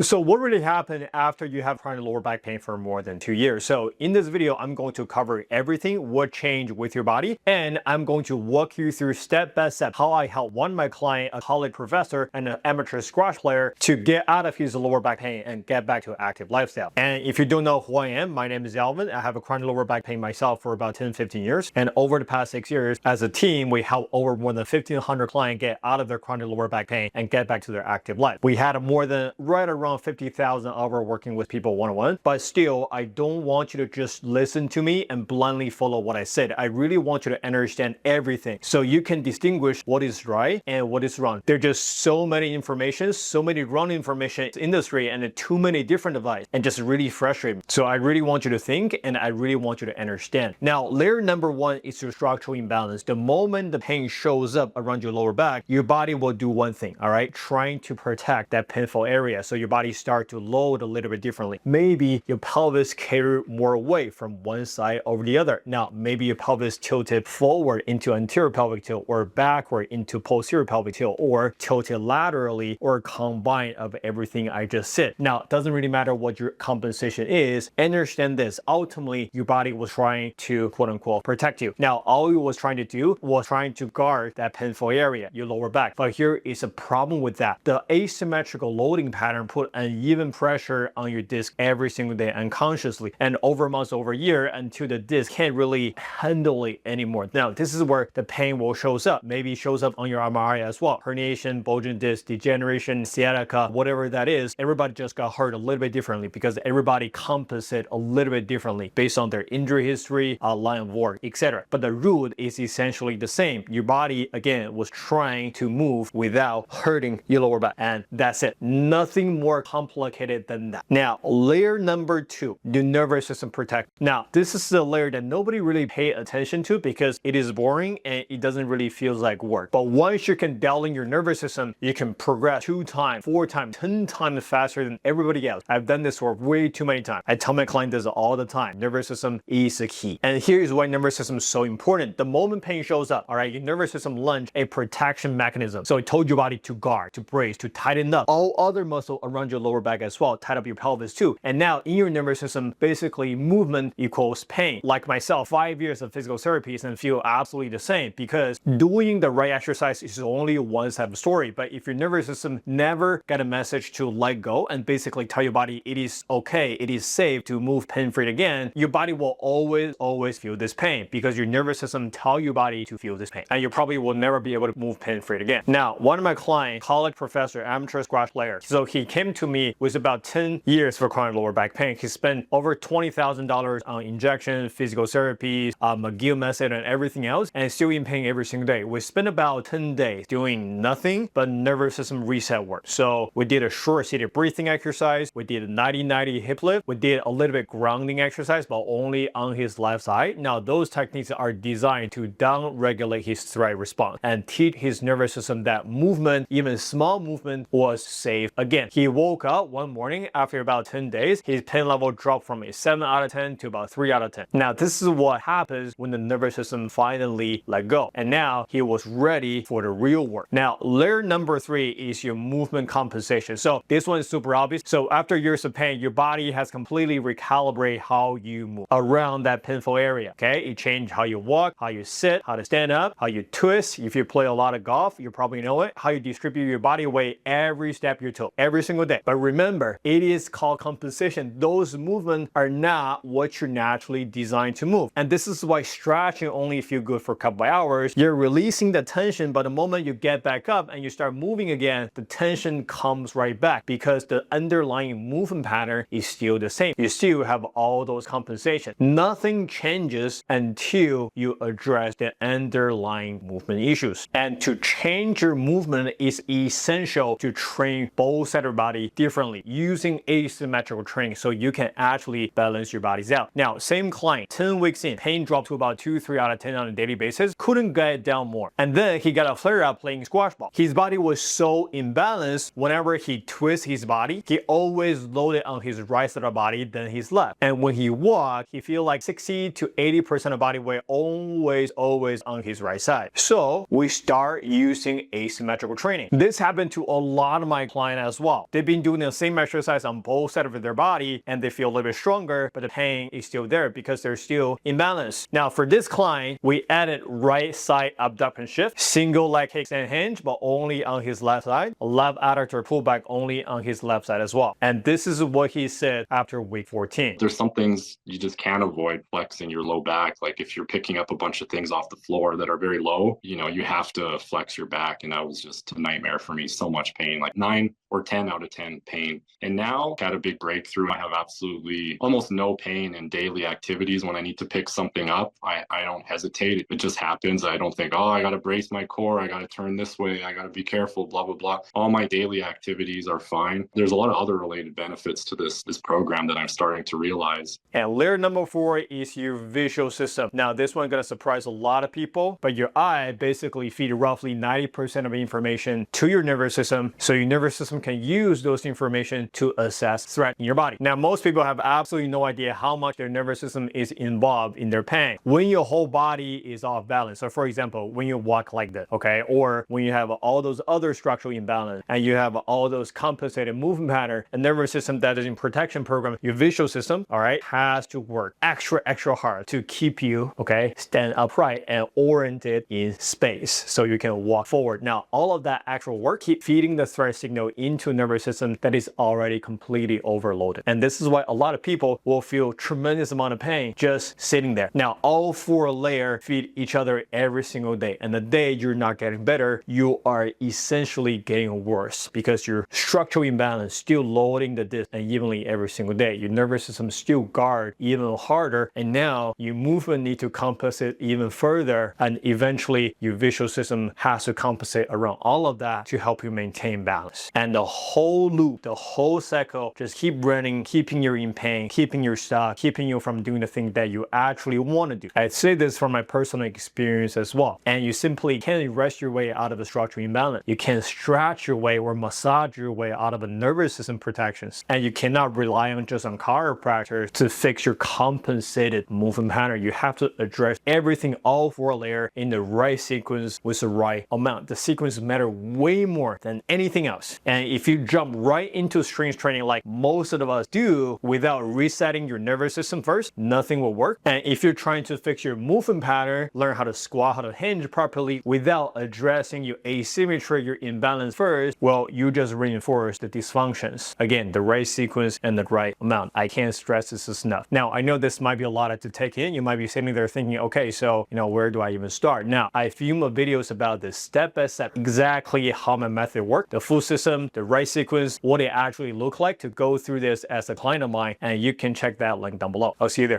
So what really happened after you have chronic lower back pain for more than 2 years? So in this video, I'm going to cover everything, what changed with your body, and I'm going to walk you through step by step how I helped one of my client, a college professor and an amateur squash player, to get out of his lower back pain and get back to an active lifestyle. And if you don't know who I am, my name is Alvin. I have a chronic lower back pain myself for about 10-15 years. And over the past 6 years, as a team, we helped over more than 1,500 clients get out of their chronic lower back pain and get back to their active life. We had more than right around 50,000 hours working with people one-on-one, but still, I don't want you to just listen to me and blindly follow what I said. I really want you to understand everything so you can distinguish what is right and what is wrong. There's just so many information, so many wrong information in the industry, and too many different advice, and just really frustrating me. So I really want you to think, and I really want you to understand. Now, layer number one is your structural imbalance. The moment the pain shows up around your lower back, your body will do one thing, all right? Trying to protect that painful area. So your body start to load a little bit differently. Maybe your pelvis carry more weight from one side over the other. Now, maybe your pelvis tilted forward into anterior pelvic tilt, or backward into posterior pelvic tilt, or tilted laterally, or combine of everything I just said. Now, it doesn't really matter what your compensation is. Understand this. Ultimately, your body was trying to quote unquote protect you. Now, all it was trying to do was trying to guard that painful area, your lower back. But here is a problem with that. The asymmetrical loading pattern put uneven pressure on your disc every single day unconsciously, and over months, over a year, until the disc can't really handle it anymore. Now, this is where the pain will shows up. Maybe it shows up on your MRI as well. Herniation, bulging disc, degeneration, sciatica, whatever that is. Everybody just got hurt a little bit differently because everybody compensate a little bit differently based on their injury history, line of work, etc. But the root is essentially the same. Your body, again, was trying to move without hurting your lower back, and that's it. Nothing more complicated than that. Now, layer number two, the nervous system protect. Now, this is the layer that nobody really pay attention to because it is boring and it doesn't really feel like work. But once you can dial in your nervous system, you can progress 2 times, 4 times, 10 times faster than everybody else. I've done this for way too many times. I tell my clients this all the time. Nervous system is the key. And here's why nervous system is so important. The moment pain shows up, all right, your nervous system launch a protection mechanism. So it told your body to guard, to brace, to tighten up all other muscle around your lower back as well, tighten up your pelvis too. And now in your nervous system, basically movement equals pain. Like myself, 5 years of physical therapies and feel absolutely the same because doing the right exercise is only one side of the story. But if your nervous system never got a message to let go and basically tell your body it is okay, it is safe to move pain-free again, your body will always feel this pain because your nervous system tell your body to feel this pain. And you probably will never be able to move pain-free again. Now, one of my clients, college professor, amateur squash player, so he came to me with about 10 years for chronic lower back pain. He spent over $20,000 on injection, physical therapies, McGill method, and everything else, and still in pain every single day. We spent about 10 days doing nothing but nervous system reset work. So we did a short seated breathing exercise, we did a 90-90 hip lift, we did a little bit grounding exercise, but only on his left side. Now, those techniques are designed to down-regulate his threat response and teach his nervous system that movement, even small movement, was safe again. He woke up one morning after about 10 days, his pain level dropped from a 7 out of 10 to about 3 out of 10. Now, this is what happens when the nervous system finally let go. And now he was ready for the real work. Now, layer number 3 is your movement compensation. So this one is super obvious. So after years of pain, your body has completely recalibrated how you move around that painful area. Okay, it changed how you walk, how you sit, how to stand up, how you twist. If you play a lot of golf, you probably know it. How you distribute your body weight every step you took, every single day. But remember, it is called compensation. Those movements are not what you're naturally designed to move. And this is why stretching only feels good for a couple of hours. You're releasing the tension, but the moment you get back up and you start moving again, the tension comes right back because the underlying movement pattern is still the same. You still have all those compensations. Nothing changes until you address the underlying movement issues. And to change your movement is essential to train both sides of your body differently using asymmetrical training so you can actually balance your bodies out. Now, same client, 10 weeks in, pain dropped to about 2-3 out of 10 on a daily basis, couldn't get it down more. And then he got a flare-up playing squash ball. His body was so imbalanced, whenever he twists his body, he always loaded on his right side of the body than his left. And when he walked, he feel like 60 to 80% of body weight always on his right side. So we start using asymmetrical training. This happened to a lot of my clients as well. They been doing the same exercise on both sides of their body and they feel a little bit stronger, but the pain is still there because they're still imbalanced. Now for this client, we added right side abduction shift, single leg kicks and hinge, but only on his left side, left adductor pullback only on his left side as well. And this is what he said after week 14. There's some things you just can't avoid flexing your low back. Like if you're picking up a bunch of things off the floor that are very low, you have to flex your back. And that was just a nightmare for me. So much pain, like 9 or 10 out of 10 pain. And now got a big breakthrough. I have absolutely almost no pain in daily activities. When I need to pick something up, I don't hesitate. It just happens. I don't think, oh, I got to brace my core. I got to turn this way. I got to be careful, blah, blah, blah. All my daily activities are fine. There's a lot of other related benefits to this program that I'm starting to realize. And layer number 4 is your visual system. Now, this one gonna surprise a lot of people, but your eye basically feeds roughly 90% of information to your nervous system, so your nervous system can use those information to assess threat in your body. Now, most people have absolutely no idea how much their nervous system is involved in their pain. When your whole body is off balance, so for example, when you walk like this, okay, or when you have all those other structural imbalance and you have all those compensated movement pattern, a nervous system that is in protection program, your visual system, all right, has to work extra hard to keep you, okay, stand upright and oriented in space so you can walk forward. Now, all of that actual work keep feeding the threat signal into a nervous system that is already completely overloaded. And this is why a lot of people will feel tremendous amount of pain just sitting there. Now, all 4 layers feed each other every single day. And the day you're not getting better, you are essentially getting worse because your structural imbalance still loading the disc unevenly every single day. Your nervous system still guard even harder, and now your movement need to compensate even further, and eventually your visual system has to compensate around all of that to help you maintain balance. And the whole loop, the whole cycle just keep running, keeping you in pain, keeping you stuck, keeping you from doing the thing that you actually want to do. I say this from my personal experience as well. And you simply can't rest your way out of a structural imbalance. You can't stretch your way or massage your way out of a nervous system protections. And you cannot rely on just on chiropractors to fix your compensated movement pattern. You have to address everything, all 4 layers in the right sequence with the right amount. The sequence matter way more than anything else. And if you jump right into strength training like most of us do without resetting your nervous system first, nothing will work. And if you're trying to fix your movement pattern, learn how to squat, how to hinge properly without addressing your asymmetry, your imbalance first, well, you just reinforce the dysfunctions. Again, the right sequence and the right amount. I can't stress this enough. Now, I know this might be a lot to take in. You might be sitting there thinking, okay, so, where do I even start? Now, I film videos about this step by step, exactly how my method works, the full system, the right sequence, what it actually look like to go through this as a client of mine, and you can check that link down below. I'll see you there.